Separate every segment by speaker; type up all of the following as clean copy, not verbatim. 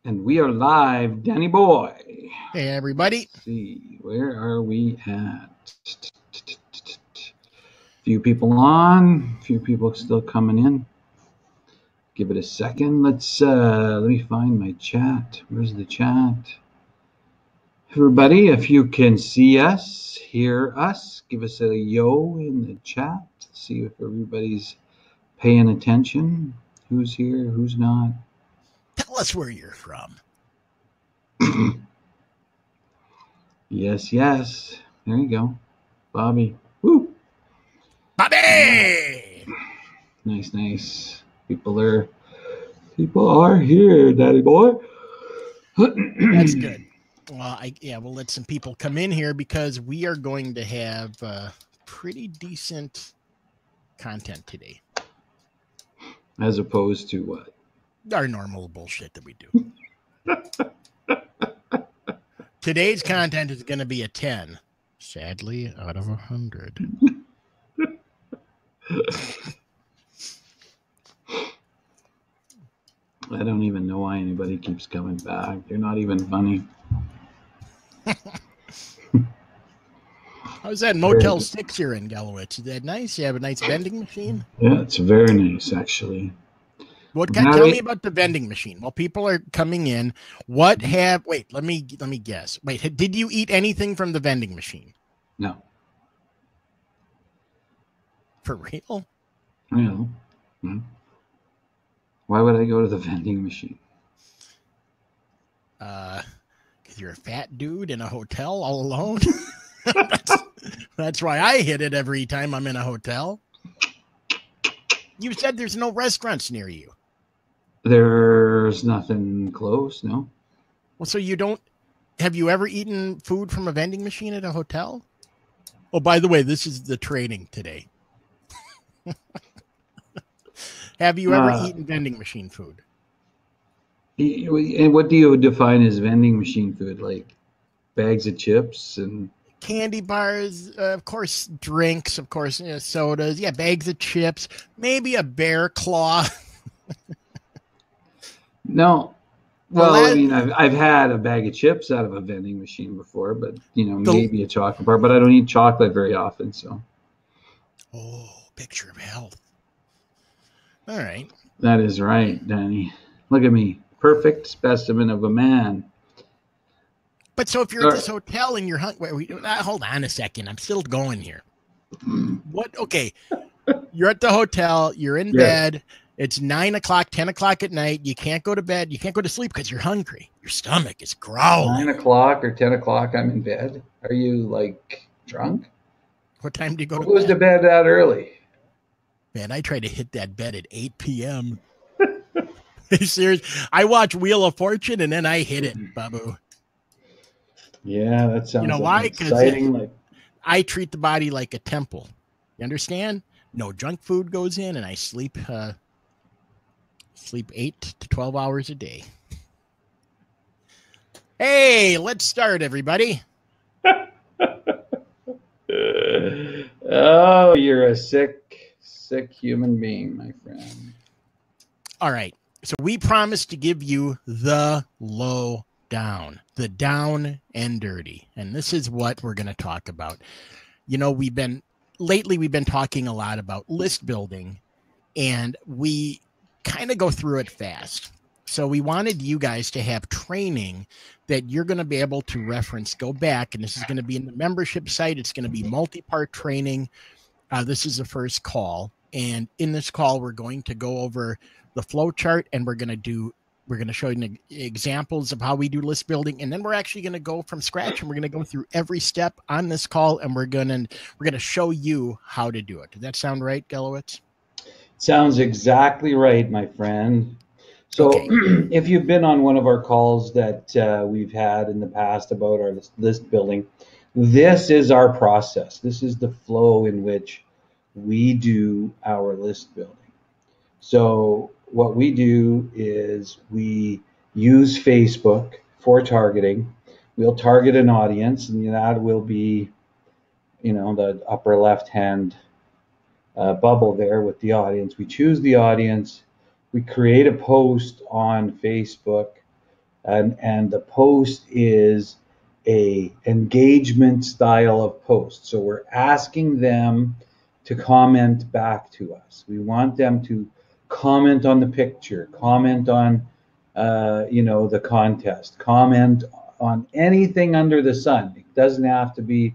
Speaker 1: And we are live, Danny boy.
Speaker 2: Hey, everybody.
Speaker 1: Let's see, where are we at? Few people on, few people still coming in. Give it a second. Let me find my chat. Where's the chat? Everybody, if you can see us, hear us, give us a yo in the chat. See if everybody's paying attention. Who's here, who's not?
Speaker 2: Tell us where you're from.
Speaker 1: Yes. There you go. Bobby. Woo!
Speaker 2: Bobby!
Speaker 1: Nice. People are here, Daddy boy.
Speaker 2: That's good. Well, we'll let some people come in here because we are going to have pretty decent content today.
Speaker 1: As opposed to what?
Speaker 2: Our normal bullshit that we do. Today's content is going to be a 10. Sadly, out of 100.
Speaker 1: I don't even know why anybody keeps coming back. You're not even funny.
Speaker 2: How's that Motel 6 you're in, Gallowitz? Is that nice? You have a nice vending machine?
Speaker 1: Yeah, it's very nice, actually.
Speaker 2: Tell me about the vending machine. While people are coming in, let me guess. Wait, did you eat anything from the vending machine?
Speaker 1: No.
Speaker 2: For real?
Speaker 1: No. Why would I go to the vending machine?
Speaker 2: Because you're a fat dude in a hotel all alone? That's why I hit it every time I'm in a hotel. You said there's no restaurants near you.
Speaker 1: There's nothing close, no.
Speaker 2: Well, so have you ever eaten food from a vending machine at a hotel? Oh, by the way, this is the training today. Have you ever eaten vending machine food?
Speaker 1: And what do you define as vending machine food? Like bags of chips and
Speaker 2: candy bars, of course, drinks, of course, sodas. Yeah, bags of chips, maybe a bear claw.
Speaker 1: No. Well, I mean, I've had a bag of chips out of a vending machine before, but maybe a chocolate bar. But I don't eat chocolate very often, so.
Speaker 2: Oh, picture of health. All right.
Speaker 1: That is right, Danny. Look at me, perfect specimen of a man.
Speaker 2: But so if you're at this hotel and you're hungry, hold on a second, I'm still going here. What? Okay, you're at the hotel, you're in bed. It's 9 o'clock, 10 o'clock at night. You can't go to bed. You can't go to sleep because you're hungry. Your stomach is growling.
Speaker 1: 9 o'clock or 10 o'clock, I'm in bed. Are you like drunk?
Speaker 2: What time do you go to bed?
Speaker 1: Who goes to bed that early?
Speaker 2: Man, I try to hit that bed at 8 p.m. Serious? I watch Wheel of Fortune and then I hit it, Babu.
Speaker 1: Yeah, that sounds
Speaker 2: why?
Speaker 1: Exciting.
Speaker 2: Because I treat the body like a temple. You understand? No junk food goes in, and I sleep 8 to 12 hours a day. Hey, let's start, everybody.
Speaker 1: Oh, you're a sick human being, my friend.
Speaker 2: All right. So we promised to give you the low down, the down and dirty. And this is what we're going to talk about. We've been talking a lot about list building, and we kind of go through it fast. So we wanted you guys to have training that you're going to be able to reference, go back, and this is going to be in the membership site. It's going to be multi-part training. This is the first call. And in this call, we're going to go over the flow chart, and we're going to show you examples of how we do list building. And then we're actually going to go from scratch, and we're going to go through every step on this call, and we're going to show you how to do it. Does that sound right, Gallowitz?
Speaker 1: Sounds exactly right, my friend. So okay. If you've been on one of our calls that we've had in the past about our list building, this is our process. This is the flow in which we do our list building. So what we do is we use Facebook for targeting. We'll target an audience, and that will be, the upper left-hand bubble there with the audience. We choose the audience. We create a post on Facebook and the post is a engagement style of post. So we're asking them to comment back to us. We want them to comment on the picture, comment on the contest, comment on anything under the sun. It doesn't have to be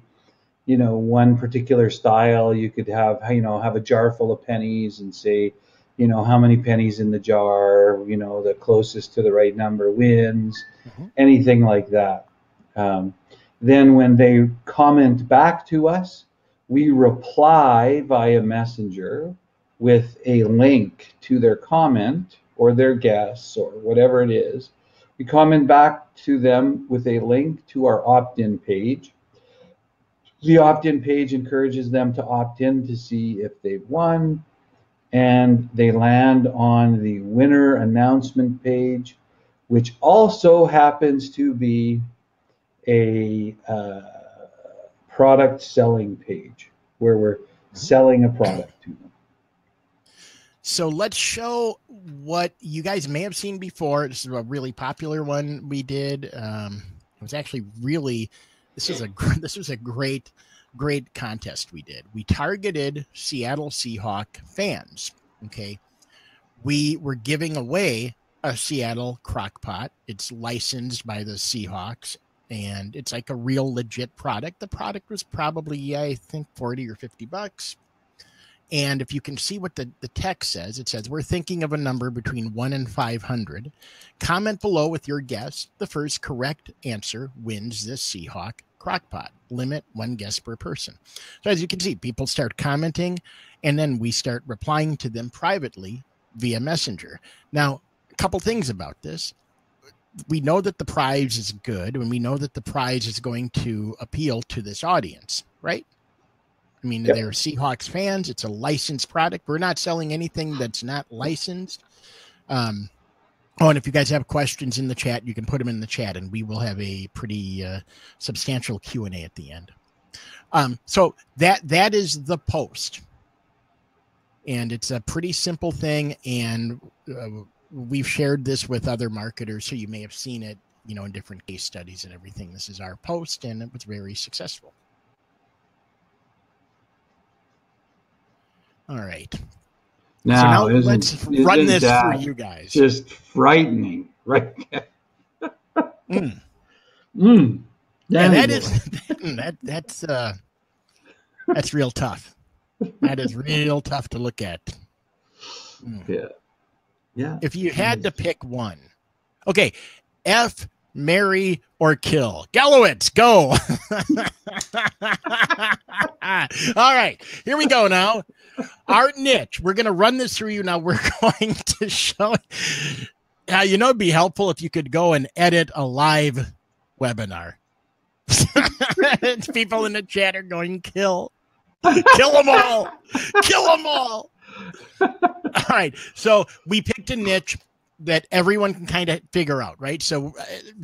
Speaker 1: one particular style. You could have a jar full of pennies and say, how many pennies in the jar, the closest to the right number wins, anything like that. Then when they comment back to us, we reply via messenger with a link to their comment or their guess or whatever it is. We comment back to them with a link to our opt-in page. The opt-in page encourages them to opt in to see if they've won, and they land on the winner announcement page, which also happens to be a product selling page where we're selling a product to them.
Speaker 2: So let's show what you guys may have seen before. This is a really popular one we did. It was actually really, this was a great contest we did. We targeted Seattle Seahawk fans. Okay. We were giving away a Seattle crock pot. It's licensed by the Seahawks, and it's like a real legit product. The product was probably, I think, 40 or 50 bucks. And if you can see what the text says, it says, we're thinking of a number between 1 and 500. Comment below with your guess. The first correct answer wins this Seahawk crockpot. Limit 1 guess per person. So as you can see, people start commenting, and then we start replying to them privately via Messenger. Now, a couple things about this. We know that the prize is good, and we know that the prize is going to appeal to this audience, right? I mean, They're Seahawks fans. It's a licensed product. We're not selling anything that's not licensed. And if you guys have questions in the chat, you can put them in the chat, and we will have a pretty substantial Q&A at the end. So that is the post. And it's a pretty simple thing, and we've shared this with other marketers, so you may have seen it, in different case studies and everything. This is our post, and it was very successful. All right.
Speaker 1: Now,
Speaker 2: so let's run this for you guys.
Speaker 1: Just frightening, right?
Speaker 2: Yeah, that's real tough. That is real tough to look at.
Speaker 1: Yeah.
Speaker 2: If you had to pick one, okay, F, marry, or kill. Gallowitz, go. All right, here we go now. Our niche. We're going to run this through you now. We're going to show it'd be helpful if you could go and edit a live webinar. People in the chat are going, kill them all. Kill them all. All right. So we picked a niche that everyone can kind of figure out, right? So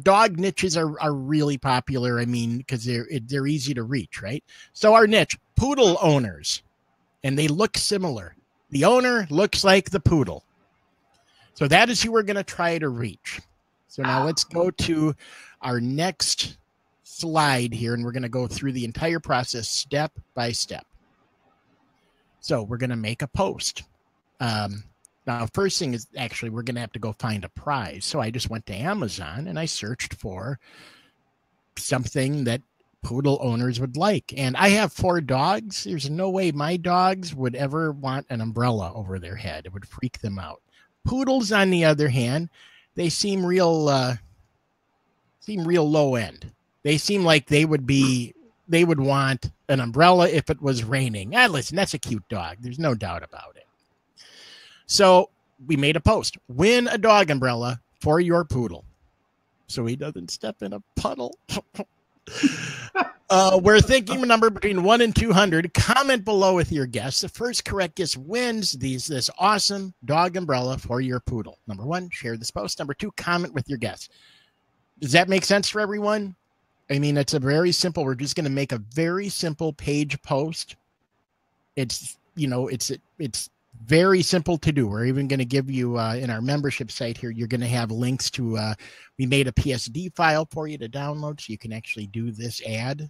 Speaker 2: dog niches are really popular. I mean, because they're easy to reach, right? So our niche, poodle owners, and they look similar. The owner looks like the poodle. So that is who we're going to try to reach. So now let's go to our next slide here, and we're going to go through the entire process step by step. So we're going to make a post. Now, first thing is actually we're going to have to go find a prize. So I just went to Amazon and I searched for something that poodle owners would like. And I have 4 dogs. There's no way my dogs would ever want an umbrella over their head. It would freak them out. Poodles, on the other hand, they seem real low end. They seem like they would want an umbrella if it was raining. Listen, that's a cute dog. There's no doubt about it. So we made a post. Win a dog umbrella for your poodle so he doesn't step in a puddle. We're thinking a number between 1 and 200. Comment below with your guess. The first correct guess wins this awesome dog umbrella for your poodle. Number 1, share this post. Number 2, comment with your guess. Does that make sense for everyone? I mean, it's a very simple. We're just going to make a very simple page post. It's Very simple to do. We're even going to give you in our membership site here, you're going to have links to, we made a PSD file for you to download so you can actually do this ad.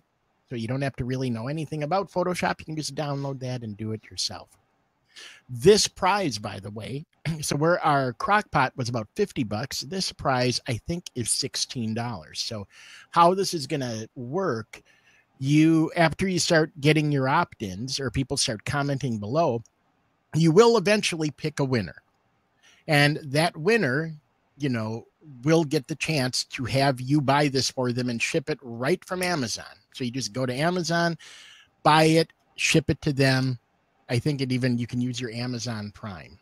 Speaker 2: So you don't have to really know anything about Photoshop. You can just download that and do it yourself. This prize, by the way, so where our crock pot was about $50, this prize I think is $16. So how this is going to work, after you start getting your opt-ins or people start commenting below, you will eventually pick a winner. And that winner, will get the chance to have you buy this for them and ship it right from Amazon. So you just go to Amazon, buy it, ship it to them. I think you can use your Amazon Prime.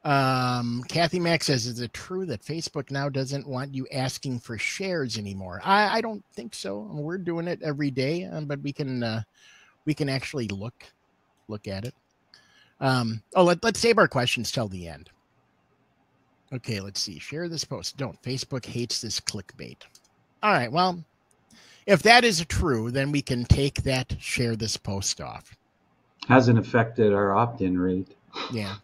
Speaker 2: Kathy Mack says, is it true that Facebook now doesn't want you asking for shares anymore? I don't think so. We're doing it every day, but we can actually look at it. Let's save our questions till the end. Okay, let's see. Share this post. Don't. Facebook hates this clickbait. All right, well, if that is true, then we can take that share this post off.
Speaker 1: Hasn't affected our opt-in rate.
Speaker 2: Yeah.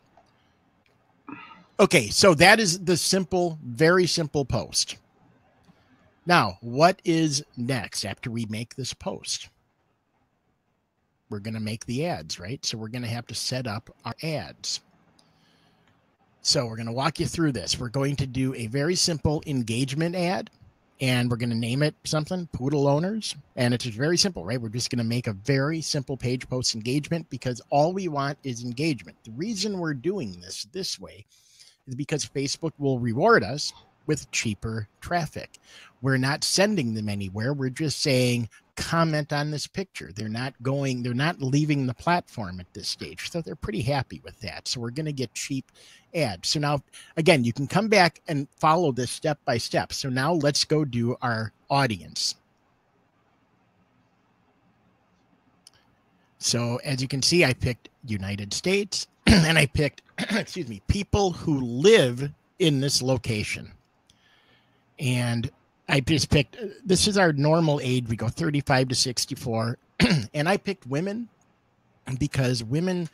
Speaker 2: Okay, so that is the very simple post. Now, what is next after we make this post? We're going to make the ads, right? So we're going to have to set up our ads. So we're going to walk you through this. We're going to do a very simple engagement ad, and we're going to name it something, Poodle Owners. And it's very simple, right? We're just going to make a very simple page post engagement because all we want is engagement. The reason we're doing this way is because Facebook will reward us with cheaper traffic. We're not sending them anywhere. We're just saying, comment on this picture. They're not leaving the platform at this stage. So they're pretty happy with that. So we're going to get cheap ads. So now, again, you can come back and follow this step by step. So now let's go do our audience. So as you can see, I picked United States and I picked, people who live in this location. And I just picked, this is our normal age. We go 35 to 64. And I picked women because women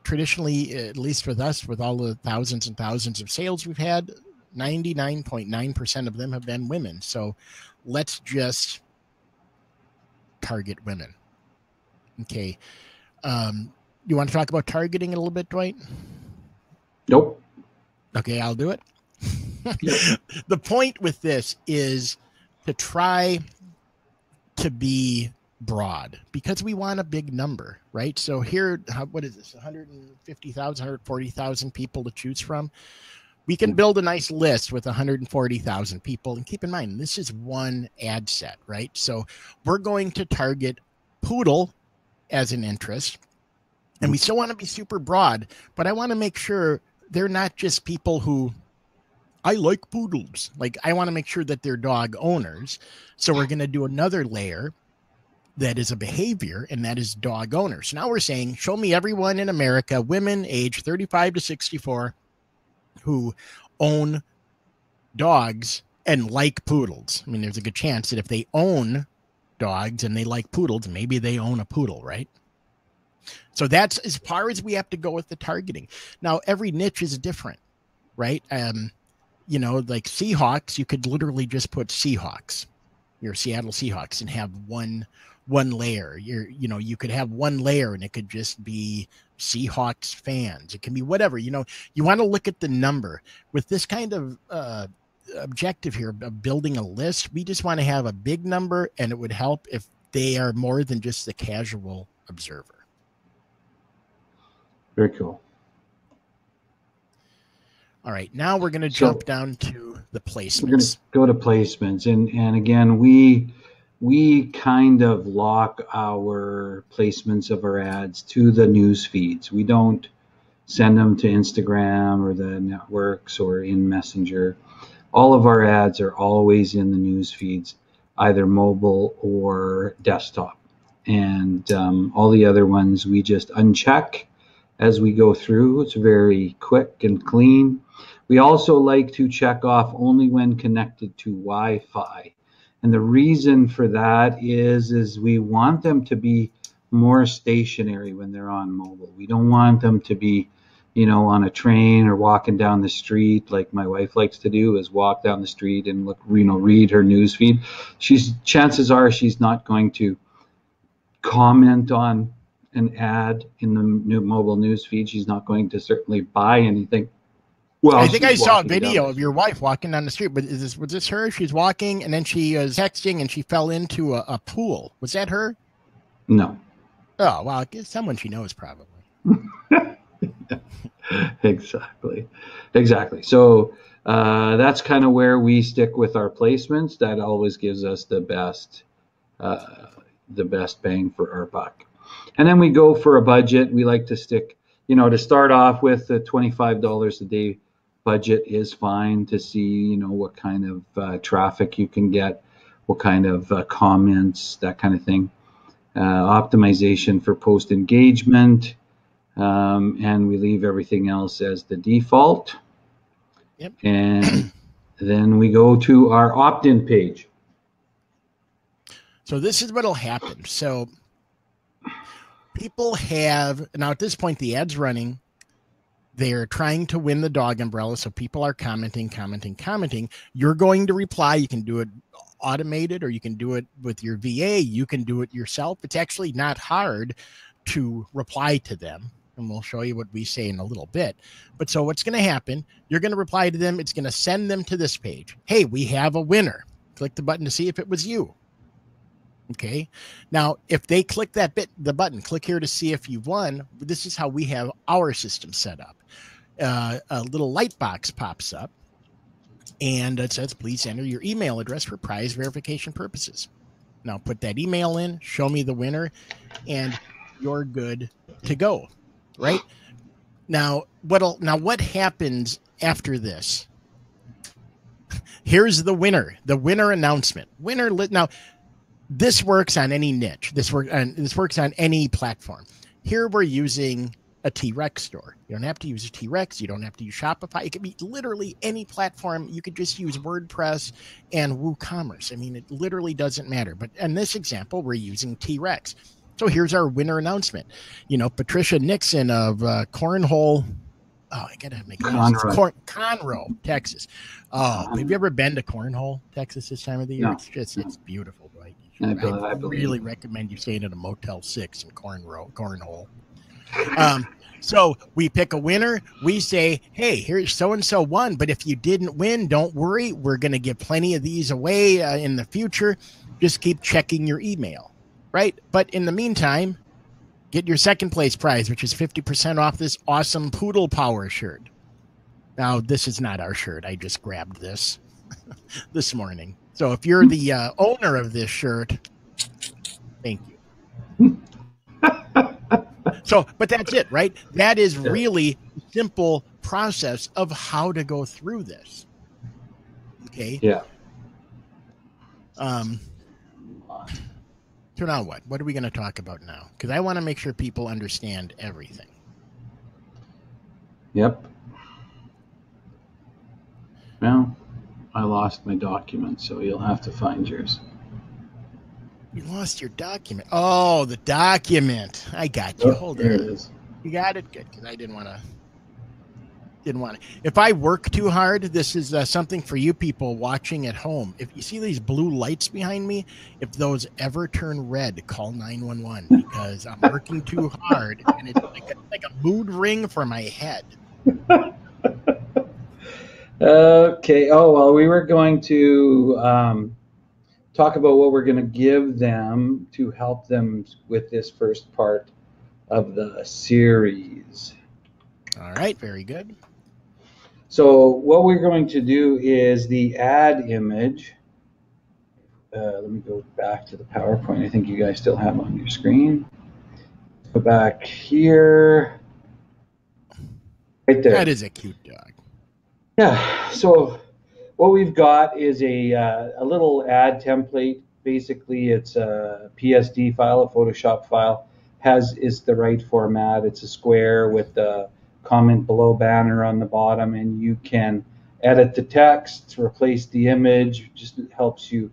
Speaker 2: traditionally, at least with us, with all the thousands and thousands of sales we've had, 99.9% of them have been women. So let's just target women. Okay. You want to talk about targeting a little bit, Dwight?
Speaker 1: Nope.
Speaker 2: Okay, I'll do it. The point with this is to try to be broad because we want a big number, right? So here, what is this? 150,000, 140,000 people to choose from. We can build a nice list with 140,000 people. And keep in mind, this is one ad set, right? So we're going to target poodle as an interest. And we still want to be super broad, but I want to make sure they're not just people who I like poodles. Like, I want to make sure that they're dog owners. So we're going to do another layer that is a behavior, and that is dog owners. So now we're saying, show me everyone in America, women age 35 to 64, who own dogs and like poodles. I mean, there's a good chance that if they own dogs and they like poodles, maybe they own a poodle, right? So that's as far as we have to go with the targeting. Now, every niche is different, right? Like Seahawks, you could literally just put Seahawks, your Seattle Seahawks, and have one layer. You could have one layer and it could just be Seahawks fans. It can be whatever, you want to look at the number. With this kind of objective here of building a list, we just want to have a big number, and it would help if they are more than just the casual observer.
Speaker 1: Very cool.
Speaker 2: All right, now we're going to jump down to the placements.
Speaker 1: We're going to go to placements, and again, we kind of lock our placements of our ads to the news feeds. We don't send them to Instagram or the networks or in Messenger. All of our ads are always in the news feeds, either mobile or desktop, and all the other ones we just uncheck as we go through. It's very quick and clean. We also like to check off only when connected to Wi-Fi. And the reason for that is we want them to be more stationary when they're on mobile. We don't want them to be, on a train or walking down the street like my wife likes to do, is walk down the street and look, read her news feed. Chances are she's not going to comment on an ad in the new mobile news feed. She's not going to certainly buy anything. Well,
Speaker 2: I think I saw a video of your wife walking down the street, but was this her? She's walking and then she was texting and she fell into a pool. Was that her?
Speaker 1: No.
Speaker 2: Oh, well, I guess someone she knows probably.
Speaker 1: Exactly. So that's kind of where we stick with our placements. That always gives us the best bang for our buck. And then we go for a budget. We like to stick, to start off with, the $25 a day budget is fine to see, what kind of traffic you can get, what kind of comments, that kind of thing. Optimization for post engagement, and we leave everything else as the default.
Speaker 2: Yep.
Speaker 1: And then we go to our opt-in page.
Speaker 2: So this is what'll happen. So people have, now at this point, the ad's running. They're trying to win the dog umbrella. So people are commenting. You're going to reply. You can do it automated, or you can do it with your VA. You can do it yourself. It's actually not hard to reply to them. And we'll show you what we say in a little bit. But so what's going to happen, you're going to reply to them. It's going to send them to this page. Hey, we have a winner. Click the button to see if it was you. Okay. Now, if they click the button, click here to see if you've won. This is how we have our system set up. A little light box pops up and it says, please enter your email address for prize verification purposes. Now put that email in, show me the winner, and you're good to go. Right? Now, what happens after this? Here's the winner announcement. Now, this works on any niche. This works on any platform. Here we're using a T-Rex store. You don't have to use a T-Rex. You don't have to use Shopify. It could be literally any platform. You could just use WordPress and WooCommerce. I mean, it literally doesn't matter. But in this example, we're using T-Rex. So here's our winner announcement. Patricia Nixon of Cornhole. Oh, I gotta make Conroe, Texas. Oh, have you ever been to Cornhole, Texas this time of the year? No. It's beautiful, right? I really recommend you staying at a Motel 6 in Cornhole. So we pick a winner. We say, hey, here's so-and-so won. But if you didn't win, don't worry. We're going to give plenty of these away in the future. Just keep checking your email, right? But in the meantime, get your second place prize, which is 50% off this awesome Poodle Power shirt. Now, this is not our shirt. I just grabbed this this morning. So if you're the owner of this shirt, thank you. But that's it, right? That is really a simple process of how to go through this. Okay.
Speaker 1: Yeah.
Speaker 2: So now what? What are we going to talk about now? Because I want to make sure people understand everything.
Speaker 1: Yep. Well, I lost my document, so you'll have to find yours.
Speaker 2: You lost your document. Oh, the document. I got you. Hold on. It is. You got it? Good, because I didn't want to. If I work too hard, this is something for you people watching at home. If you see these blue lights behind me, if those ever turn red, call 911 because I'm working too hard and it's like a mood ring for my head.
Speaker 1: Okay. Oh, well, we were going to talk about what we're going to give them to help them with this first part of the series.
Speaker 2: All right. Very good.
Speaker 1: So what we're going to do is the ad image. Let me go back to the PowerPoint. I think you guys still have on your screen. Go back here. Right there.
Speaker 2: That is a cute dog.
Speaker 1: Yeah. So what we've got is a little ad template. Basically, it's a PSD file, a Photoshop file. Is the right format. It's a square with the comment below banner on the bottom, and you can edit the text, replace the image. Just helps you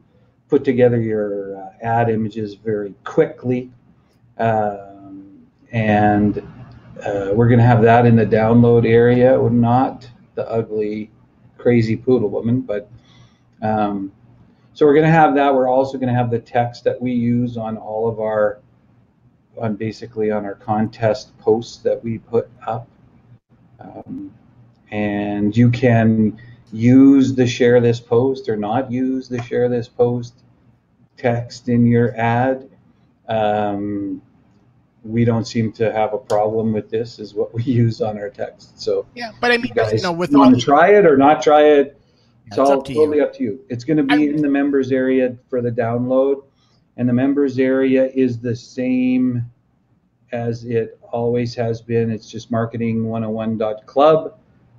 Speaker 1: put together your ad images very quickly. And we're going to have that in the download area, or not the ugly, crazy poodle woman, but so we're going to have that. We're also going to have the text that we use on all of our, basically on our contest posts that we put up. And you can use the share this post or not use the share this post text in your ad. We don't seem to have a problem with this, is what we use on our text. So
Speaker 2: yeah, but I mean,
Speaker 1: you guys,
Speaker 2: with
Speaker 1: you
Speaker 2: all
Speaker 1: want to try it or not try it? It's all
Speaker 2: up to
Speaker 1: totally
Speaker 2: you.
Speaker 1: up to you. It's going to be in the members area for the download, and the members area is the same as it always has been. It's just marketing101.club,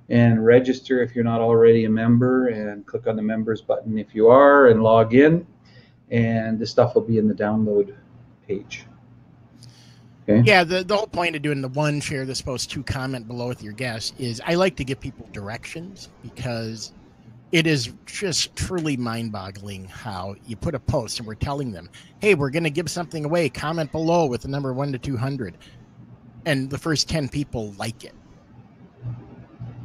Speaker 1: and register if you're not already a member, and click on the members button if you are, and log in, and the stuff will be in the download page. Okay.
Speaker 2: Yeah, the whole point of doing the one share this post, 2 comment below with your guest is I like to give people directions, because it is just truly mind-boggling how you put a post and we're telling them, hey, we're going to give something away. Comment below with the number 1 to 200. And the first 10 people like it.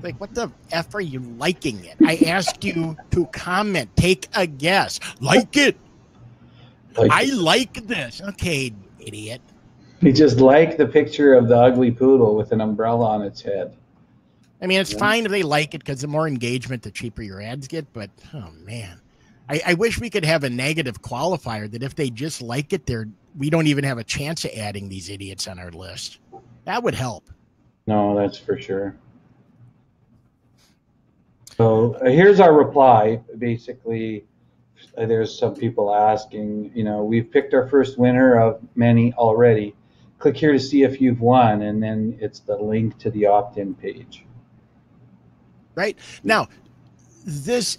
Speaker 2: Like, what the F are you liking it? I asked you to comment. Take a guess. Like it. I like this. Okay, idiot.
Speaker 1: You just like the picture of the ugly poodle with an umbrella on its head.
Speaker 2: I mean, it's fine if they like it, because the more engagement, the cheaper your ads get. But, oh, man. I wish we could have a negative qualifier that if they just like it, we don't even have a chance of adding these idiots on our list. That would help.
Speaker 1: No, that's for sure. So here's our reply. Basically, there's some people asking, we've picked our first winner of many already. Click here to see if you've won, and then it's the link to the opt-in page.
Speaker 2: Right. Now, this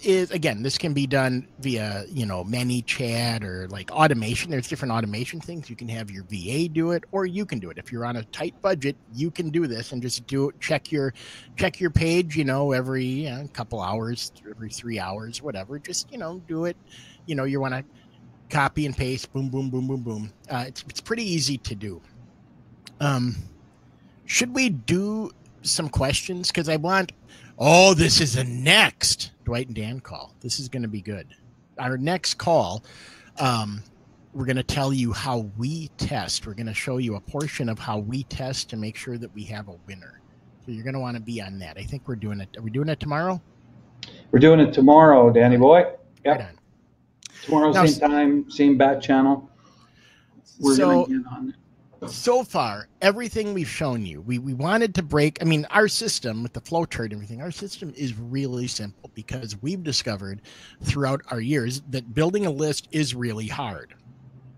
Speaker 2: can be done via, ManyChat or like automation. There's different automation things. You can have your VA do it, or you can do it. If you're on a tight budget, you can do this and just check your page, every couple hours, every 3 hours, whatever. Just, do it. You want to copy and paste, boom, boom, boom, boom, boom. It's pretty easy to do. Should we do some questions? Because this is the next Dwight and Dan call. This is going to be good. Our next call, we're going to tell you how we test. We're going to show you a portion of how we test to make sure that we have a winner. So you're going to want to be on that. I think we're doing it. Are we doing it tomorrow?
Speaker 1: We're doing it tomorrow, Danny boy. Yep.
Speaker 2: Right on.
Speaker 1: Tomorrow, same time, same bat channel. We're going to get on it.
Speaker 2: So far, everything we've shown you, we wanted to break. I mean, our system with the flow chart and everything, our system is really simple, because we've discovered throughout our years that building a list is really hard.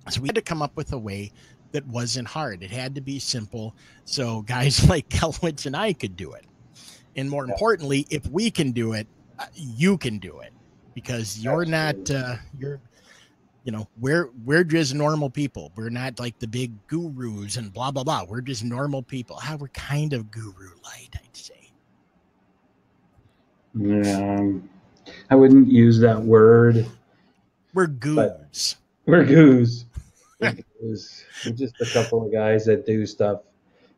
Speaker 2: So we had to come up with a way that wasn't hard. It had to be simple, so guys like Kelwitz and I could do it. And more importantly, if we can do it, you can do it, because you're not, we're just normal people. We're not like the big gurus and blah, blah, blah. We're just normal people. We're kind of guru light, I'd say.
Speaker 1: Yeah, I wouldn't use that word.
Speaker 2: We're goos.
Speaker 1: We're goos. We're just a couple of guys that do stuff,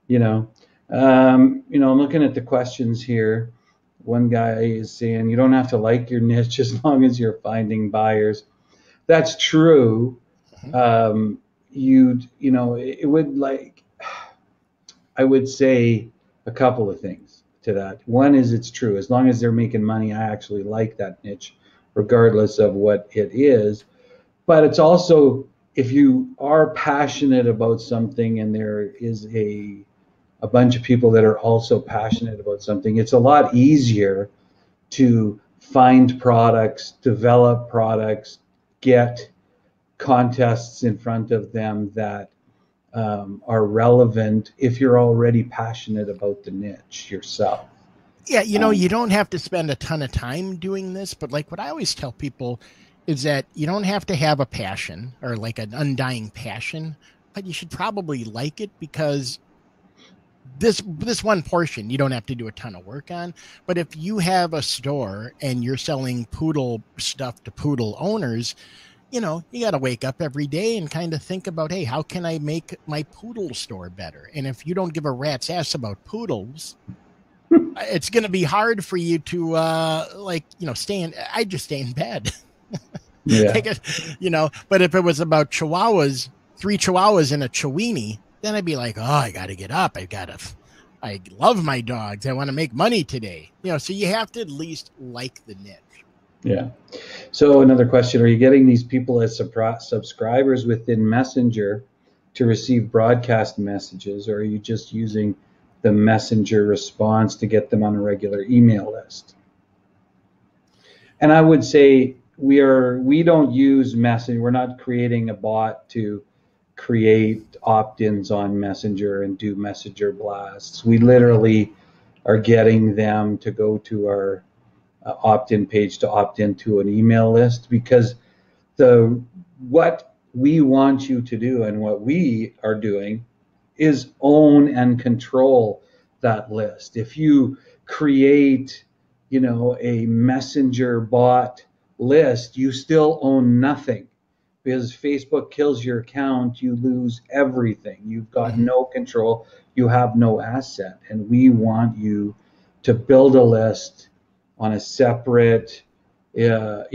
Speaker 1: I'm looking at the questions here. One guy is saying, you don't have to like your niche as long as you're finding buyers. That's true. It would I would say a couple of things to that. One is, it's true. As long as they're making money, I actually like that niche, regardless of what it is. But it's also, if you are passionate about something and there is a bunch of people that are also passionate about something, it's a lot easier to find products, develop products, get contests in front of them that are relevant if you're already passionate about the niche yourself.
Speaker 2: Yeah, you don't have to spend a ton of time doing this, but like what I always tell people is that you don't have to have a passion or like an undying passion, but you should probably like it, because this one portion you don't have to do a ton of work on. But if you have a store and you're selling poodle stuff to poodle owners, you know, you got to wake up every day and kind of think about, hey, how can I make my poodle store better? And if you don't give a rat's ass about poodles, it's going to be hard for you to like, you know, I just stay in bed.
Speaker 1: Yeah.
Speaker 2: You know, but if it was about chihuahuas, 3 chihuahuas and a chiweenie, then I'd be like, oh, I got to get up. I love my dogs. I want to make money today. You know, so you have to at least like the niche.
Speaker 1: Yeah. So another question, are you getting these people as subscribers within Messenger to receive broadcast messages, or are you just using the Messenger response to get them on a regular email list? And I would say we don't use Messenger. We're not creating a bot to create opt-ins on Messenger and do Messenger blasts. We literally are getting them to go to our opt-in page to opt into an email list, because what we want you to do and what we are doing is own and control that list. If you create, you know, a messenger bot list, you still own nothing, because Facebook kills your account, you lose everything. You've got no control, you have no asset. And we want you to build a list on a separate, you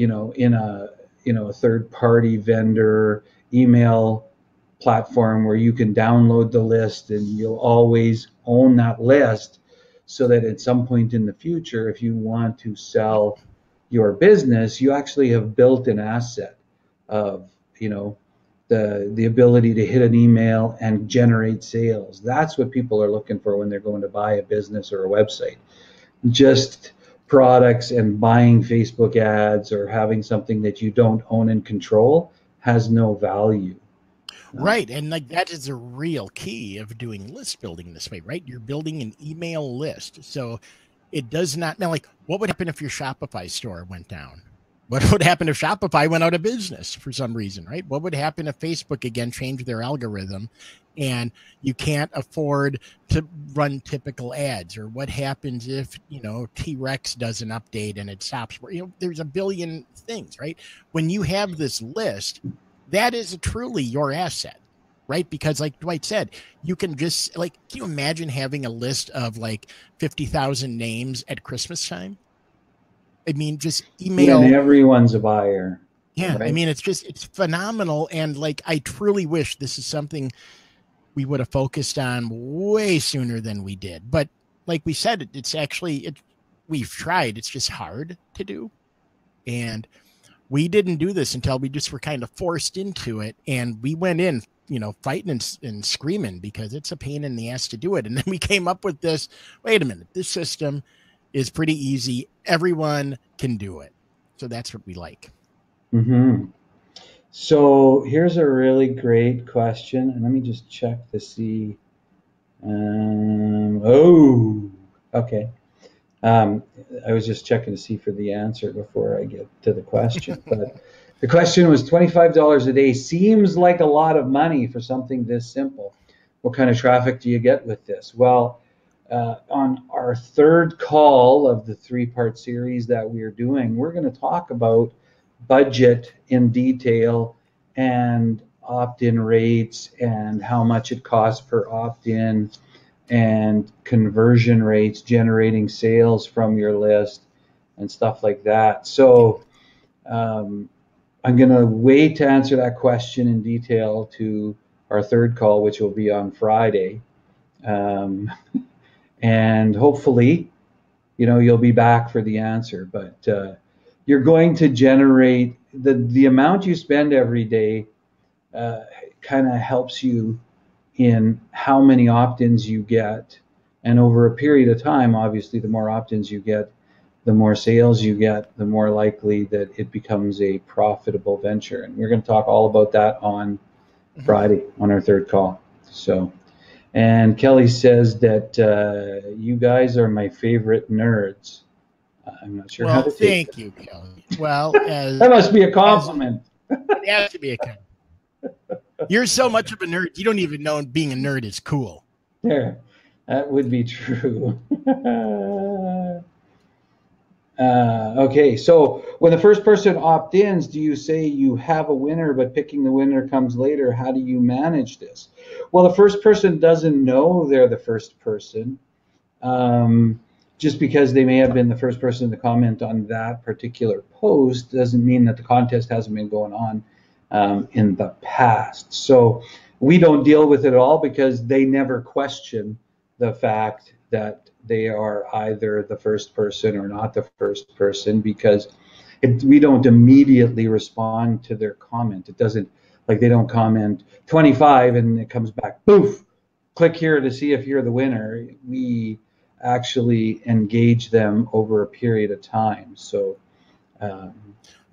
Speaker 1: know, in a, you know, a third party vendor email platform where you can download the list, and you'll always own that list, so that at some point in the future, if you want to sell your business, you actually have built an asset of, you know, the ability to hit an email and generate sales. That's what people are looking for when they're going to buy a business or a website. Just products and buying Facebook ads or having something that you don't own and control has no value.
Speaker 2: Right. And like that is a real key of doing list building this way, right? You're building an email list. So it does not now, like, what would happen if your Shopify store went down? What would happen if Shopify went out of business for some reason, right? What would happen if Facebook again changed their algorithm and you can't afford to run typical ads? Or what happens if, you know, T-Rex does an update and it stops? You know, there's a billion things, right? When you have this list, that is truly your asset, right? Because like Dwight said, you can just like, can you imagine having a list of like 50,000 names at Christmas time? I mean, just email.
Speaker 1: When everyone's a buyer.
Speaker 2: Yeah.
Speaker 1: Right?
Speaker 2: I mean, it's phenomenal. And like, I truly wish this is something we would have focused on way sooner than we did. But like we said, it's actually, we've tried, it's just hard to do. And we didn't do this until we just were kind of forced into it. And we went in, you know, fighting and screaming because it's a pain in the ass to do it. And then we came up with this, wait a minute, this system is pretty easy. Everyone can do it. So that's what we like.
Speaker 1: Mm-hmm. So here's a really great question. And let me just check to see. Okay. I was just checking to see for the answer before I get to the question. But the question was $25 a day seems like a lot of money for something this simple. What kind of traffic do you get with this? Well, on our third call of the 3-part series that we're doing, we're going to talk about budget in detail and opt-in rates and how much it costs per opt-in and conversion rates, generating sales from your list and stuff like that. So I'm going to wait to answer that question in detail to our third call, which will be on Friday. And hopefully, you know, you'll be back for the answer. But you're going to generate the amount you spend every day kind of helps you in how many opt-ins you get. And over a period of time, obviously, the more opt-ins you get, the more sales you get, the more likely that it becomes a profitable venture. And we're going to talk all about that on Friday on our third call. So, and Kelly says that you guys are my favorite nerds. I'm not sure how to take
Speaker 2: thank you, Kelly. Well,
Speaker 1: that must be a compliment.
Speaker 2: It has to be a compliment. You're so much of a nerd, you don't even know being a nerd is cool.
Speaker 1: There, that would be true. Okay, so when the first person opt-ins, do you say you have a winner, but picking the winner comes later? How do you manage this? Well, the first person doesn't know they're the first person. Just because they may have been the first person to comment on that particular post doesn't mean that the contest hasn't been going on in the past. So we don't deal with it at all because they never question the fact that they are either the first person or not the first person, because we don't immediately respond to their comment. It doesn't, like, they don't comment 25 and it comes back, poof, click here to see if you're the winner. We actually engage them over a period of time. So,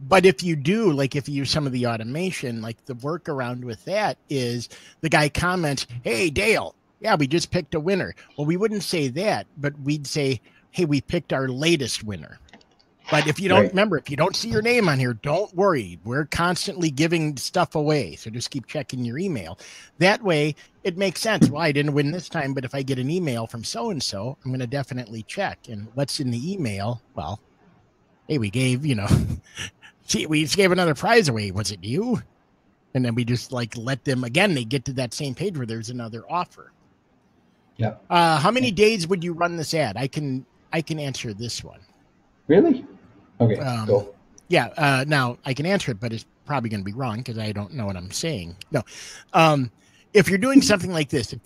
Speaker 2: but if you do, like if you use some of the automation, like the workaround with that is the guy comments, "Hey, Dale, yeah, we just picked a winner." Well, we wouldn't say that, but we'd say, "Hey, we picked our latest winner." But if you don't remember, if you don't see your name on here, don't worry. We're constantly giving stuff away. So just keep checking your email. That way it makes sense. Well, I didn't win this time, but if I get an email from so-and-so, I'm going to definitely check. And what's in the email? Well, hey, we gave, see, we just gave another prize away. Was it you? And then we just like let them, again, they get to that same page where there's another offer.
Speaker 1: Yeah.
Speaker 2: How many days would you run this ad? I can answer this one.
Speaker 1: Really? Okay, go.
Speaker 2: Yeah, now I can answer it, but it's probably going to be wrong because I don't know what I'm saying. No. If you're doing something like this, if,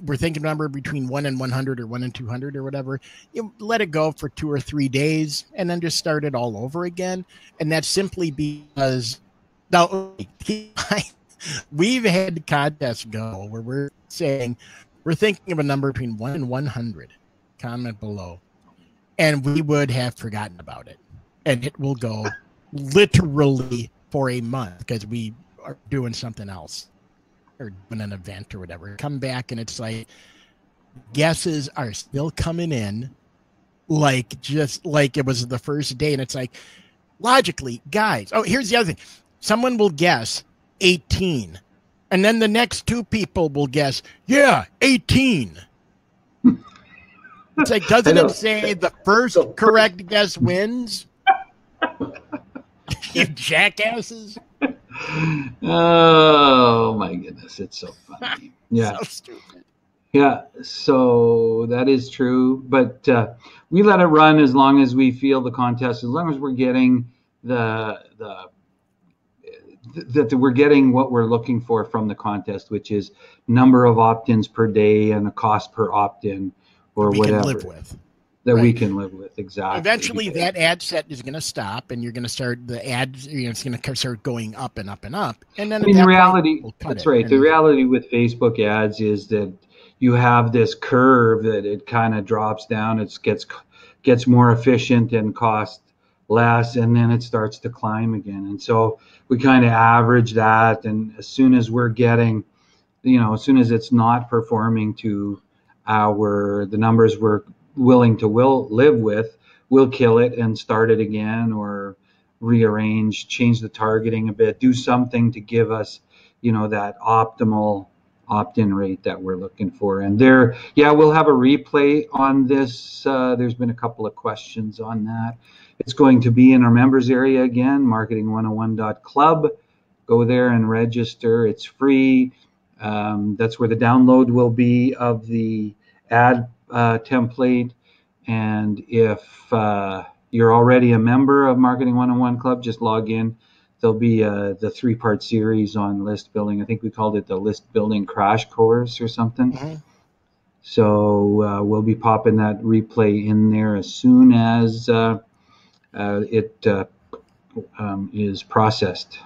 Speaker 2: we're thinking a number between 1 and 100 or 1 and 200 or whatever, you let it go for 2 or 3 days and then just start it all over again. And that's simply because now we've had contests go where we're saying we're thinking of a number between 1 and 100. Comment below. And we would have forgotten about it. And it will go literally for a month because we are doing something else or doing an event or whatever. Come back and it's like guesses are still coming in just like it was the first day. And it's like, logically, guys, oh, here's the other thing. Someone will guess 18. And then the next 2 people will guess, yeah, 18. It's like, doesn't it say the first correct guess wins? You jackasses.
Speaker 1: Oh my goodness, it's so funny. Yeah.
Speaker 2: So stupid.
Speaker 1: Yeah, so that is true, but we let it run as long as we feel the contest, as long as we're getting that we're getting what we're looking for from the contest, which is number of opt-ins per day and a cost per opt-in or
Speaker 2: we
Speaker 1: whatever.
Speaker 2: Can live with.
Speaker 1: That we can live with, exactly.
Speaker 2: Eventually, that ad set is going to stop, and you're going to start the ads. It's going to start going up and up and up. And then,
Speaker 1: the reality, that's right. The reality with Facebook ads is that you have this curve that it kind of drops down. It gets more efficient and costs less, and then it starts to climb again. And so we kind of average that. And as soon as we're getting, as soon as it's not performing to the numbers we're willing to live with, we'll kill it and start it again, or rearrange, change the targeting a bit, do something to give us that optimal opt-in rate that we're looking for. And we'll have a replay on this. There's been a couple of questions on that. It's going to be in our members area again, marketing101.club. Go there and register. It's free. That's where the download will be of the ad template. And if you're already a member of Marketing 101 Club, just log in. There'll be the 3-part series on list building. I think we called it the list building crash course or something. Mm-hmm. So we'll be popping that replay in there as soon as it is processed.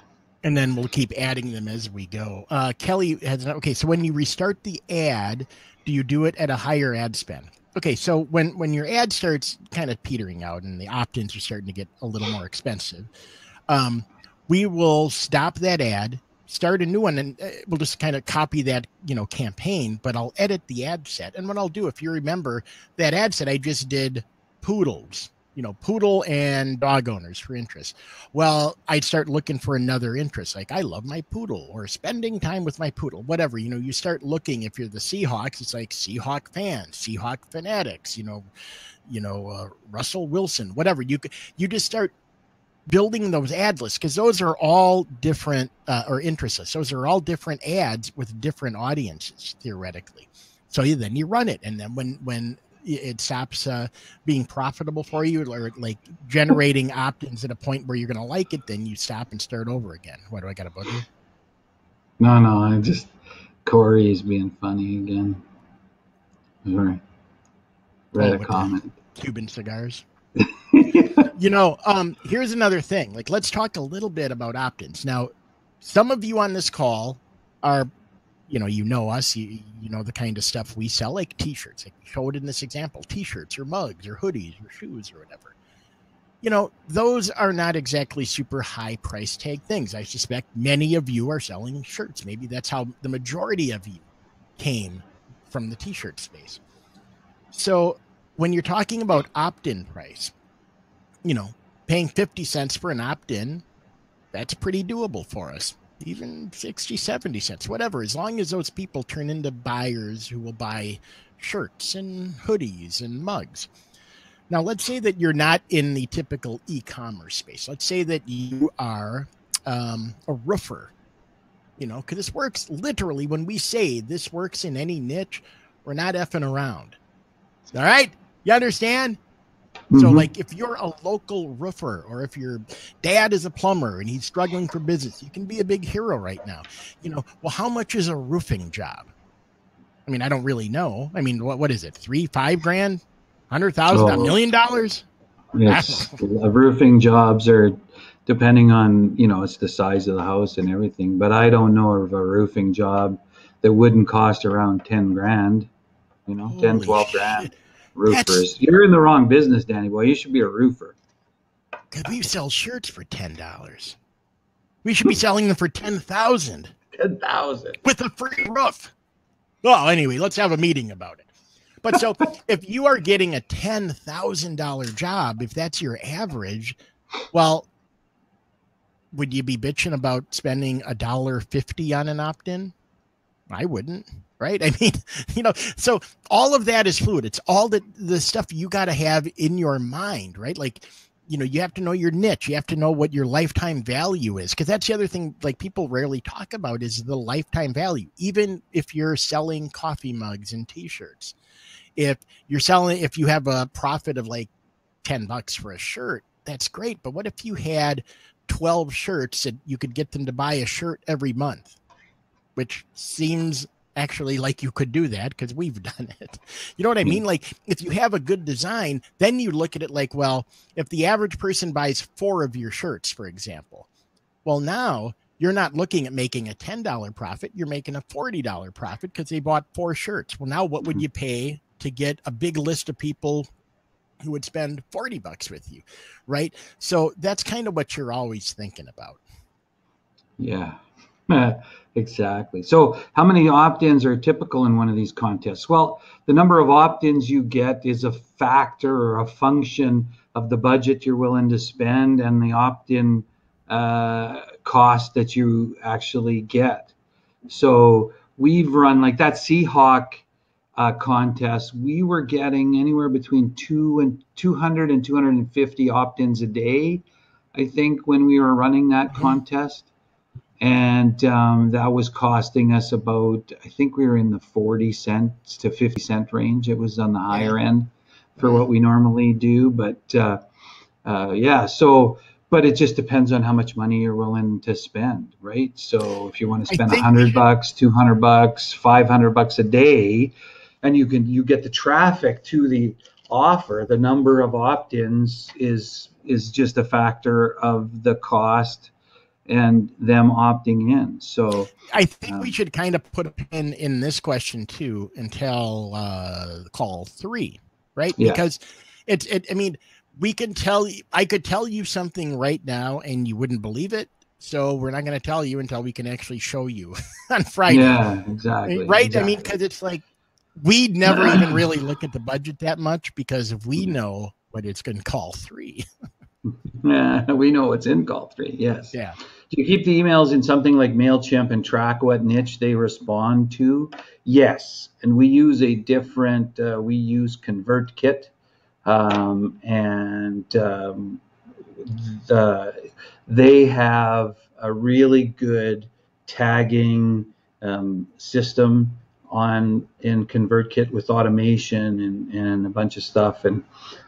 Speaker 2: And then we'll keep adding them as we go. Kelly has so when you restart the ad, do you do it at a higher ad spend? Okay, so when your ad starts kind of petering out and the opt-ins are starting to get a little more expensive, we will stop that ad, start a new one, and we'll just kind of copy that campaign, but I'll edit the ad set. And what I'll do, if you remember that ad set, I just did poodles. poodle and dog owners for interest. Well, I'd start looking for another interest. Like, I love my poodle, or spending time with my poodle, whatever. You start looking. If you're the Seahawks, it's like Seahawk fans, Seahawk fanatics, Russell Wilson, whatever. You just start building those ad lists, because those are all different or interest lists. Those are all different ads with different audiences, theoretically. So then you run it, and then when it stops being profitable for you, or like generating opt-ins at a point where you're going to like it, then you stop and start over again. What, do I got a booger?
Speaker 1: No, Corey is being funny again. Sorry. Read a comment.
Speaker 2: Cuban cigars. Here's another thing. Like, let's talk a little bit about opt-ins. Now, some of you on this call are, us, you know the kind of stuff we sell, like t-shirts. Like we showed in this example, t-shirts or mugs or hoodies or shoes or whatever. Those are not exactly super high price tag things. I suspect many of you are selling shirts. Maybe that's how the majority of you came from the t-shirt space. So when you're talking about opt-in price, paying 50 cents for an opt-in, that's pretty doable for us. Even 60, 70 cents, whatever, as long as those people turn into buyers who will buy shirts and hoodies and mugs. Now, let's say that you're not in the typical e-commerce space. Let's say that you are a roofer, because this works literally. When we say this works in any niche, we're not effing around. All right? You understand? Mm-hmm. So like if you're a local roofer, or if your dad is a plumber and he's struggling for business, you can be a big hero right now. Well, how much is a roofing job? I mean, I don't really know. I mean, what is it? 3, 5 grand, $100,000, $1 million?
Speaker 1: Yes. Roofing jobs are depending on, it's the size of the house and everything, but I don't know of a roofing job that wouldn't cost around 10 grand, 10, 12 grand. Roofers. You're in the wrong business, Danny boy. You should be a roofer.
Speaker 2: Because we sell shirts for $10. We should be selling them for $10,000.
Speaker 1: $10,000
Speaker 2: with a free roof. Well, anyway, let's have a meeting about it. But so if you are getting a $10,000 job, if that's your average, well, would you be bitching about spending $1.50 on an opt-in? I wouldn't. Right. I mean, so all of that is fluid. It's all the stuff you got to have in your mind, right? Like, you have to know your niche. You have to know what your lifetime value is, because that's the other thing, like, people rarely talk about is the lifetime value. Even if you're selling coffee mugs and t-shirts, if you have a profit of like $10 for a shirt, that's great. But what if you had 12 shirts that you could get them to buy a shirt every month, which seems actually like you could do that because we've done it. You know what I mean? Like, if you have a good design, then you look at it like, well, if the average person buys 4 of your shirts, for example, well, now you're not looking at making a $10 profit. You're making a $40 profit because they bought 4 shirts. Well, now what would you pay to get a big list of people who would spend $40 with you? Right. So that's kind of what you're always thinking about.
Speaker 1: Yeah. Exactly. So how many opt-ins are typical in one of these contests? Well, the number of opt-ins you get is a factor or a function of the budget you're willing to spend and the opt-in cost that you actually get. So we've run like that Seahawk contest. We were getting anywhere between 200 and 250 opt-ins a day, I think, when we were running that contest. And that was costing us about, I think we were in the 40 cents to 50 cent range. It was on the higher end for what we normally do. But but it just depends on how much money you're willing to spend, right? So if you want to spend $100, $200, $500 a day, and you get the traffic to the offer, the number of opt-ins is just a factor of the cost and them opting in. So
Speaker 2: I think we should kind of put a pin in this question too until call 3, right? Yeah. Because I mean, I could tell you something right now and you wouldn't believe it. So we're not going to tell you until we can actually show you on Friday.
Speaker 1: Yeah, exactly.
Speaker 2: Right.
Speaker 1: Exactly.
Speaker 2: I mean, because it's like, we'd never even really look at the budget that much, because if we know but it's in call 3.
Speaker 1: We know what's in call 3. Yes.
Speaker 2: Yeah.
Speaker 1: Do you keep the emails in something like MailChimp and track what niche they respond to? Yes. And we use a different, we use ConvertKit. They have a really good tagging system in ConvertKit with automation and a bunch of stuff. And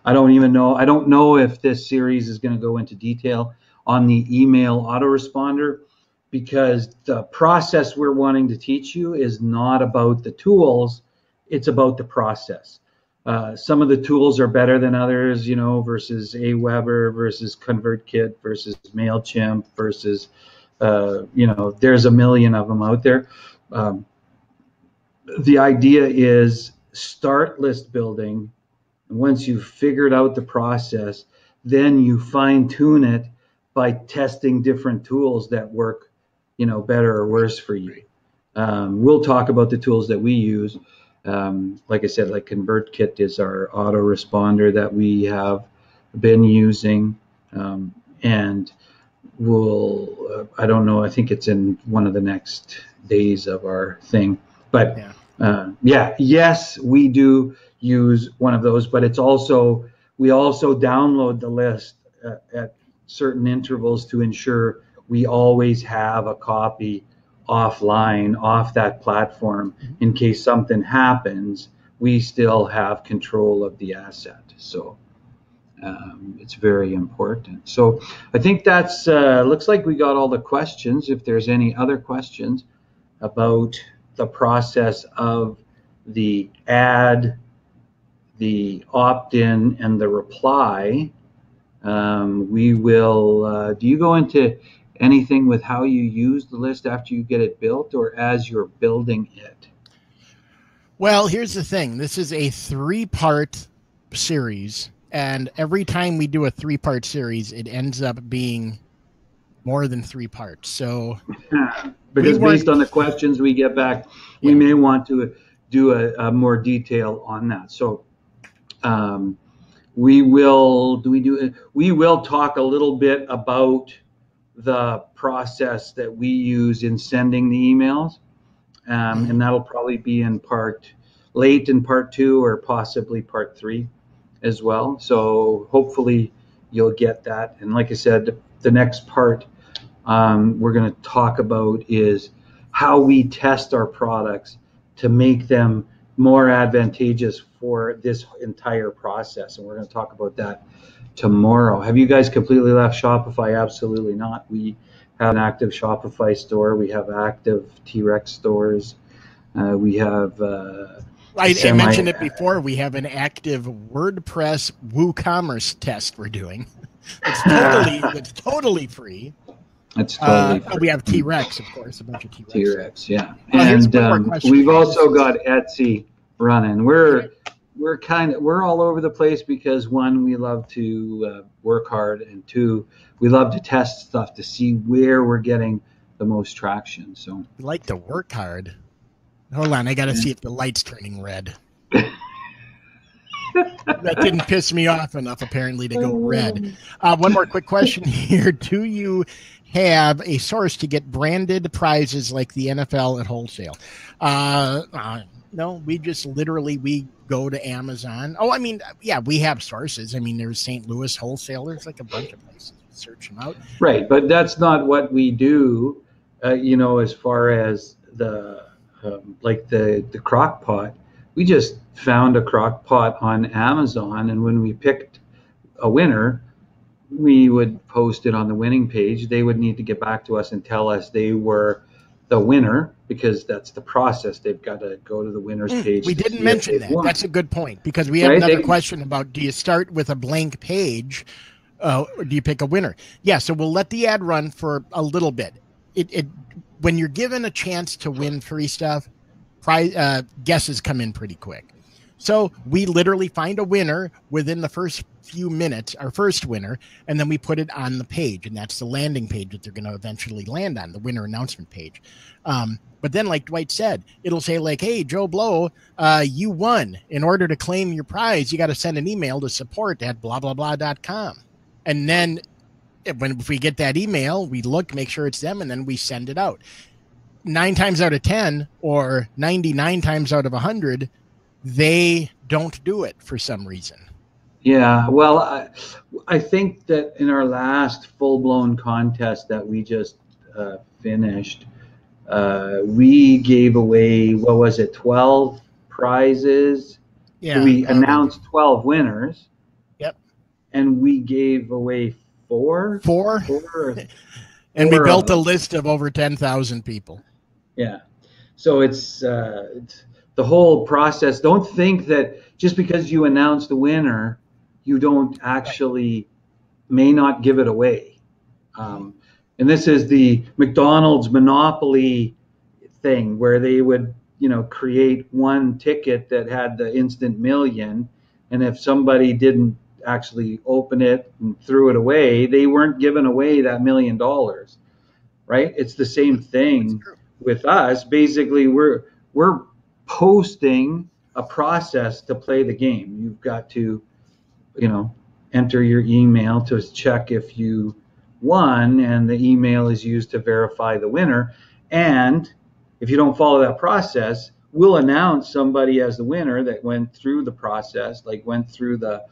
Speaker 1: I don't know if this series is going to go into detail on the email autoresponder, because the process we're wanting to teach you is not about the tools, it's about the process. Some of the tools are better than others, versus Aweber, versus ConvertKit, versus MailChimp, versus, there's a million of them out there. The idea is start list building. And once you've figured out the process, then you fine tune it by testing different tools that work, better or worse for you. We'll talk about the tools that we use. Like I said, like ConvertKit is our autoresponder that we have been using, and I don't know, I think it's in one of the next days of our thing. But yes, we do use one of those, but we also download the list at certain intervals to ensure we always have a copy offline off that platform. In case something happens, we still have control of the asset. So it's very important. So I think that's looks like we got all the questions. If there's any other questions about the process of the ad, the opt-in, and the reply, we will, do you go into anything with how you use the list after you get it built, or as you're building it?
Speaker 2: Well, here's the thing. This is a 3-part series, and every time we do a 3-part series, it ends up being more than 3 parts. So
Speaker 1: because based on the questions we get back, we may want to do a more detail on that. So we will talk a little bit about the process that we use in sending the emails, and that'll probably be late in part 2 or possibly part 3 as well. So hopefully you'll get that. And like I said, the next part we're going to talk about is how we test our products to make them more advantageous for this entire process. And we're going to talk about that tomorrow. Have you guys completely left Shopify? Absolutely not. We have an active Shopify store. We have active T-Rex stores. We have
Speaker 2: I mentioned it before. We have an active WordPress WooCommerce test we're doing. It's totally free.
Speaker 1: It's totally free.
Speaker 2: We have T-Rex, of course, a bunch of T-Rex.
Speaker 1: T-Rex, yeah. And we've also got Etsy running. We're all over the place because 1, we love to work hard, and 2, we love to test stuff to see where we're getting the most traction. So
Speaker 2: we like to work hard. Hold on, I got to see if the light's turning red. That didn't piss me off enough, apparently, to go red. One more quick question here. Do you have a source to get branded prizes like the NFL at wholesale? No, we just we go to Amazon. Oh, I mean, yeah, we have sources. I mean, there's St. Louis wholesale. There's like a bunch of places. Search them out. Right,
Speaker 1: but that's not what we do, as far as the crock pot. We just found a crock pot on Amazon, and when we picked a winner, we would post it on the winning page. They would need to get back to us and tell us they were the winner, because that's the process. They've got to go to the winner's page.
Speaker 2: We didn't mention that. That's a good point, because we have another question about, do you start with a blank page or do you pick a winner? Yeah, so we'll let the ad run for a little bit. When you're given a chance to win free stuff, guesses come in pretty quick. So we literally find a winner within the first few minutes, our first winner, and then we put it on the page, and that's the landing page that they're going to eventually land on, the winner announcement page. But then, like Dwight said, it'll say like, hey, Joe Blow, you won. In order to claim your prize, you got to send an email to support@blah-blah-blah.com. And then if we get that email, we look, make sure it's them, and then we send it out. 9 times out of 10 or 99 times out of 100, they don't do it for some reason.
Speaker 1: Yeah, well, I think that in our last full-blown contest that we just finished, we gave away, what was it, 12 prizes?
Speaker 2: Yeah.
Speaker 1: We announced 12 winners.
Speaker 2: Yep.
Speaker 1: And we gave away four.
Speaker 2: And we built a list of over 10,000 people.
Speaker 1: Yeah. So it's the whole process. Don't think that just because you announce the winner, you don't actually may not give it away. And this is the McDonald's monopoly thing where they would, create one ticket that had the instant million. And if somebody didn't actually open it and threw it away, they weren't giving away that $1 million, right? It's the same thing with us. Basically, we're posting a process to play the game. You've got to, enter your email to check if you won, and the email is used to verify the winner. And if you don't follow that process, we'll announce somebody as the winner that went through the process, like went through the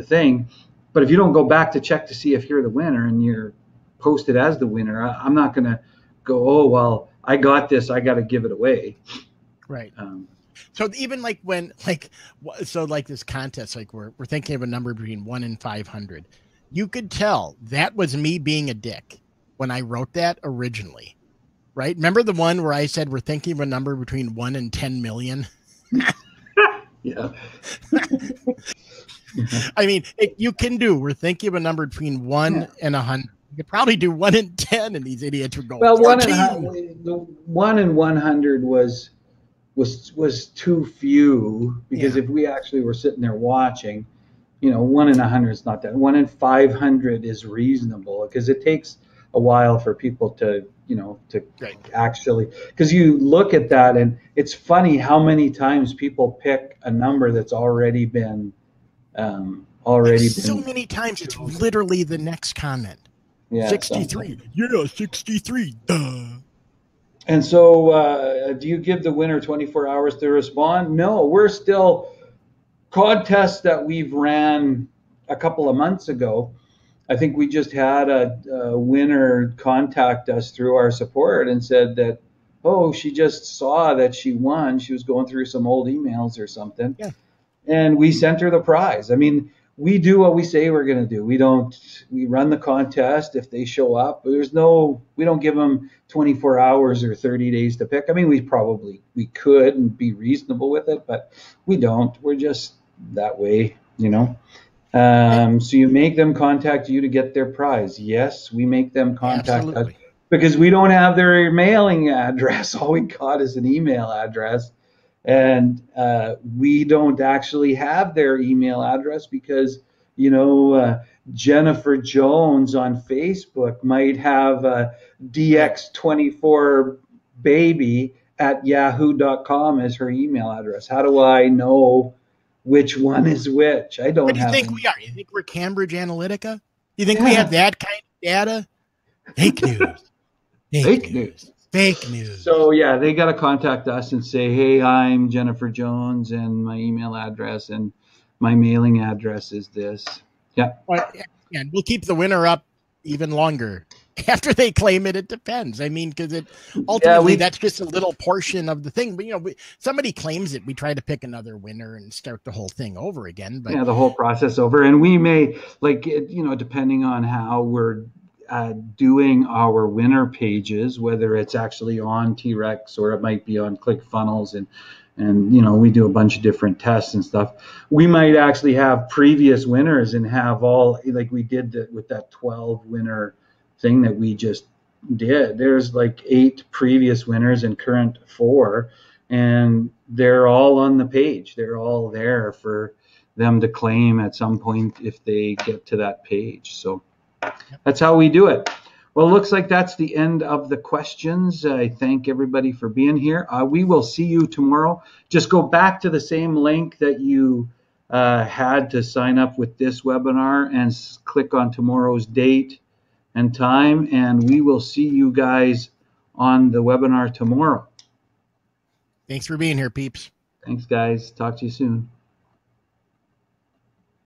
Speaker 1: thing. But if you don't go back to check to see if you're the winner and you're posted as the winner, I'm not going to go, oh, well, I got this, I got to give it away.
Speaker 2: Right. So even like this contest, like we're thinking of a number between 1 and 500. You could tell that was me being a dick when I wrote that originally, right? Remember the one where I said we're thinking of a number between 1 and 10 million?
Speaker 1: Yeah.
Speaker 2: I mean, we're thinking of a number between 1 and 100. You could probably do 1 in 10, and these idiots would go.
Speaker 1: Well, 1 in 100 was too few, because if we actually were sitting there watching, 1 in 100 is not that. 1 in 500 is reasonable, because it takes a while for people to actually, because you look at that and it's funny how many times people pick a number that's already been
Speaker 2: so many times it's literally the next comment. Yeah, 63. Yeah, 63. Duh.
Speaker 1: And so do you give the winner 24 hours to respond? No, we're still contests that we've ran a couple of months ago. I think we just had a winner contact us through our support and said that, oh, she just saw that she won. She was going through some old emails or something. Yeah. And we sent her the prize. I mean, we do what we say we're going to do. We run the contest. If they show up, we don't give them 24 hours or 30 days to pick. I mean, we could and be reasonable with it, but we don't. We're just that way, So you make them contact you to get their prize. Yes, we make them contact us because we don't have their mailing address. All we got is an email address. And we don't actually have their email address because, Jennifer Jones on Facebook might have a dx24baby@yahoo.com as her email address. How do I know which one is which? I don't have.
Speaker 2: What do you think we are? You think we're Cambridge Analytica? You think we have that kind of data? Fake news.
Speaker 1: Fake news.
Speaker 2: Fake news.
Speaker 1: So yeah, they got to contact us and say, hey, I'm Jennifer Jones and my email address and my mailing address is this. Yeah.
Speaker 2: And we'll keep the winner up even longer after they claim it. It depends. I mean, because it ultimately that's just a little portion of the thing. But somebody claims it, we try to pick another winner and start the whole thing over again. But
Speaker 1: the whole process over, and we may depending on how we're doing our winner pages, whether it's actually on T-Rex or it might be on ClickFunnels, and we do a bunch of different tests and stuff. We might actually have previous winners and have all, like we did with that 12 winner thing that we just did. There's like 8 previous winners and current 4, and they're all on the page. They're all there for them to claim at some point if they get to that page. So that's how we do it. Well, it looks like that's the end of the questions. I thank everybody for being here. We will see you tomorrow. Just go back to the same link that you had to sign up with this webinar and click on tomorrow's date and time, and we will see you guys on the webinar tomorrow.
Speaker 2: Thanks for being here, peeps.
Speaker 1: Thanks, guys. Talk to you soon.